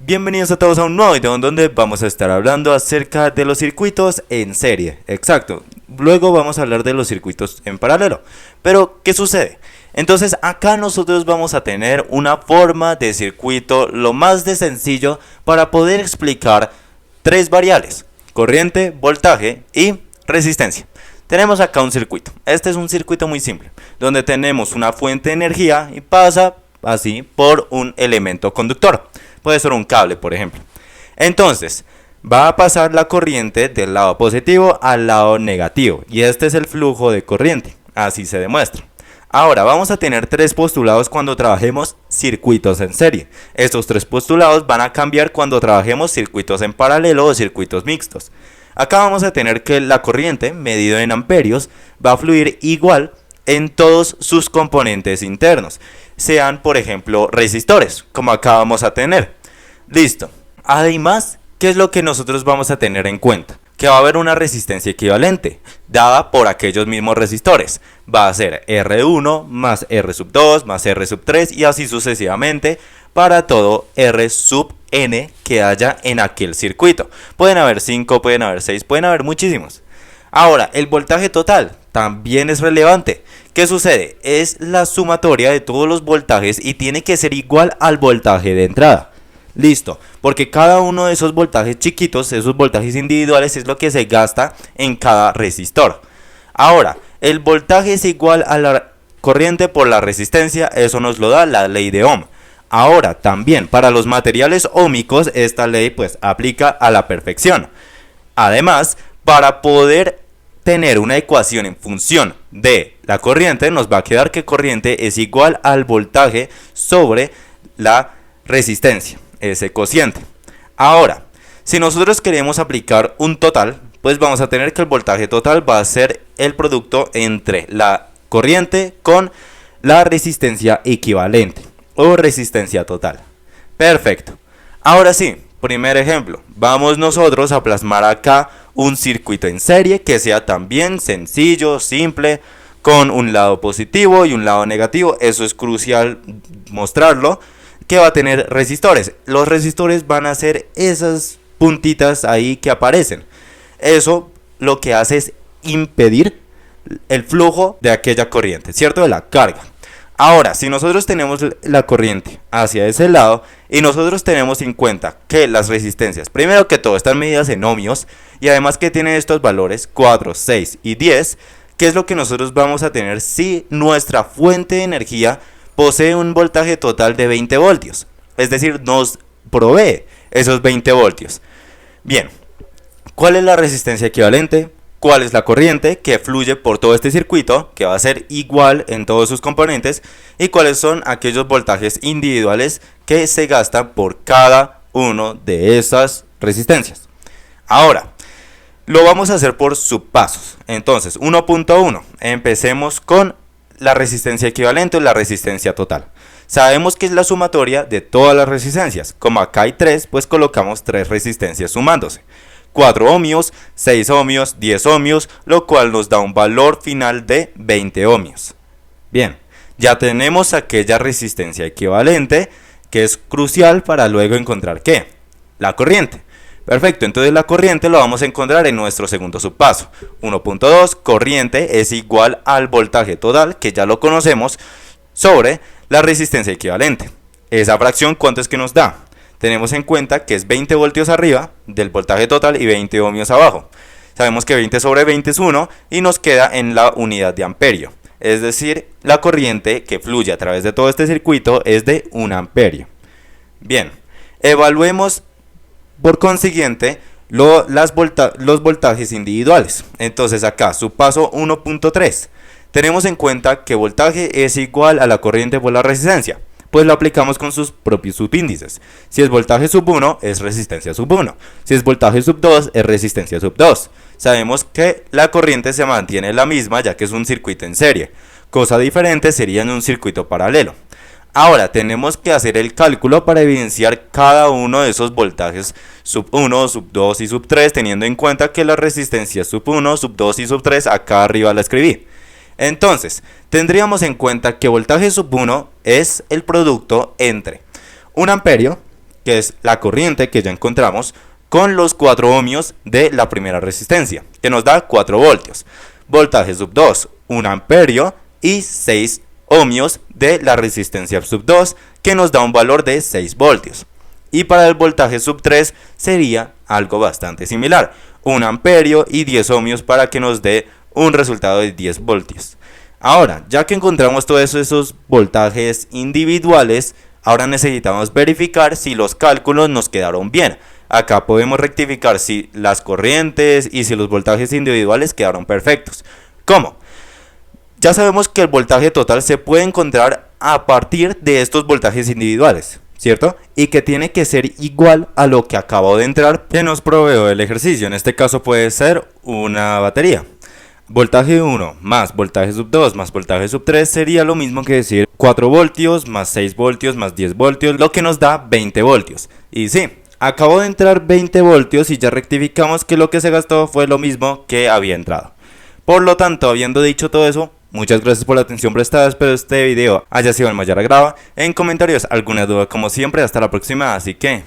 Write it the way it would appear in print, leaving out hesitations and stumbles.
Bienvenidos a todos a un nuevo video en donde vamos a estar hablando acerca de los circuitos en serie. Exacto, luego vamos a hablar de los circuitos en paralelo. Pero, ¿qué sucede? Entonces acá nosotros vamos a tener una forma de circuito lo más de sencillo para poder explicar tres variables: corriente, voltaje y resistencia. Tenemos acá un circuito. Este es un circuito muy simple, donde tenemos una fuente de energía y pasa así por un elemento conductor. Puede ser un cable, por ejemplo. Entonces, va a pasar la corriente del lado positivo al lado negativo. Y este es el flujo de corriente. Así se demuestra. Ahora, vamos a tener tres postulados cuando trabajemos circuitos en serie. Estos tres postulados van a cambiar cuando trabajemos circuitos en paralelo o circuitos mixtos. Acá vamos a tener que la corriente, medido en amperios, va a fluir igual en todos sus componentes internos, sean por ejemplo resistores, como acá vamos a tener. Listo. Además, ¿qué es lo que nosotros vamos a tener en cuenta? Que va a haber una resistencia equivalente, dada por aquellos mismos resistores. Va a ser R1 más R sub 2 más R sub 3 y así sucesivamente para todo R sub n que haya en aquel circuito. Pueden haber 5, pueden haber 6, pueden haber muchísimos. Ahora, el voltaje total también es relevante. ¿Qué sucede? Es la sumatoria de todos los voltajes y tiene que ser igual al voltaje de entrada. Listo, porque cada uno de esos voltajes chiquitos, esos voltajes individuales, es lo que se gasta en cada resistor. Ahora, el voltaje es igual a la corriente por la resistencia, eso nos lo da la ley de Ohm. Ahora, también para los materiales óhmicos, esta ley pues aplica a la perfección. Además, para poder tener una ecuación en función de la corriente, nos va a quedar que corriente es igual al voltaje sobre la resistencia, ese cociente. Ahora, si nosotros queremos aplicar un total, pues vamos a tener que el voltaje total va a ser el producto entre la corriente con la resistencia equivalente o resistencia total. Perfecto. Ahora sí, primer ejemplo, vamos nosotros a plasmar acá un circuito en serie que sea también sencillo, simple, con un lado positivo y un lado negativo. Eso es crucial mostrarlo, que va a tener resistores. Los resistores van a ser esas puntitas ahí que aparecen. Eso lo que hace es impedir el flujo de aquella corriente, ¿cierto? De la carga. Ahora, si nosotros tenemos la corriente hacia ese lado y nosotros tenemos en cuenta que las resistencias, primero que todo, están medidas en ohmios y además que tienen estos valores 4, 6 y 10, ¿qué es lo que nosotros vamos a tener si nuestra fuente de energía posee un voltaje total de 20 voltios? Es decir, nos provee esos 20 voltios. Bien, ¿cuál es la resistencia equivalente? ¿Cuál es la corriente que fluye por todo este circuito, que va a ser igual en todos sus componentes? ¿Y cuáles son aquellos voltajes individuales que se gastan por cada uno de esas resistencias? Ahora, lo vamos a hacer por subpasos. Entonces, 1.1, empecemos con la resistencia equivalente o la resistencia total. Sabemos que es la sumatoria de todas las resistencias. Como acá hay 3, pues colocamos 3 resistencias sumándose. 4 ohmios, 6 ohmios, 10 ohmios, lo cual nos da un valor final de 20 ohmios. Bien, ya tenemos aquella resistencia equivalente que es crucial para luego encontrar ¿qué? La corriente. Perfecto, entonces la corriente lo vamos a encontrar en nuestro segundo subpaso. 1.2, corriente es igual al voltaje total, que ya lo conocemos, sobre la resistencia equivalente. Esa fracción, ¿cuánto es que nos da? Tenemos en cuenta que es 20 voltios arriba del voltaje total y 20 ohmios abajo. Sabemos que 20 sobre 20 es 1 y nos queda en la unidad de amperio. Es decir, la corriente que fluye a través de todo este circuito es de 1 amperio. Bien, evaluemos por consiguiente los voltajes individuales. Entonces acá, subpaso 1.3. Tenemos en cuenta que voltaje es igual a la corriente por la resistencia. Pues lo aplicamos con sus propios subíndices. Si es voltaje sub 1, es resistencia sub 1. Si es voltaje sub 2, es resistencia sub 2. Sabemos que la corriente se mantiene la misma ya que es un circuito en serie. Cosa diferente sería en un circuito paralelo. Ahora tenemos que hacer el cálculo para evidenciar cada uno de esos voltajes sub 1, sub 2 y sub 3, teniendo en cuenta que la resistencia sub 1, sub 2 y sub 3 acá arriba la escribí. Entonces, tendríamos en cuenta que voltaje sub 1 es el producto entre 1 amperio que es la corriente que ya encontramos, con los 4 ohmios de la primera resistencia, que nos da 4 voltios. Voltaje sub 2, 1 amperio y 6 ohmios de la resistencia sub 2, que nos da un valor de 6 voltios. Y para el voltaje sub 3 sería algo bastante similar, 1 amperio y 10 ohmios para que nos dé un resultado de 10 voltios. Ahora, ya que encontramos todos esos voltajes individuales, ahora necesitamos verificar si los cálculos nos quedaron bien. Acá podemos rectificar si las corrientes y si los voltajes individuales quedaron perfectos. ¿Cómo? Ya sabemos que el voltaje total se puede encontrar a partir de estos voltajes individuales, ¿cierto? Y que tiene que ser igual a lo que acabo de entrar que nos proveó el ejercicio. En este caso puede ser una batería. Voltaje 1 más voltaje sub 2 más voltaje sub 3 sería lo mismo que decir 4 voltios más 6 voltios más 10 voltios, lo que nos da 20 voltios. Y sí, acabo de entrar 20 voltios y ya rectificamos que lo que se gastó fue lo mismo que había entrado. Por lo tanto, habiendo dicho todo eso, muchas gracias por la atención prestada, espero este video haya sido el mayor agrado. En comentarios alguna duda como siempre, hasta la próxima, así que...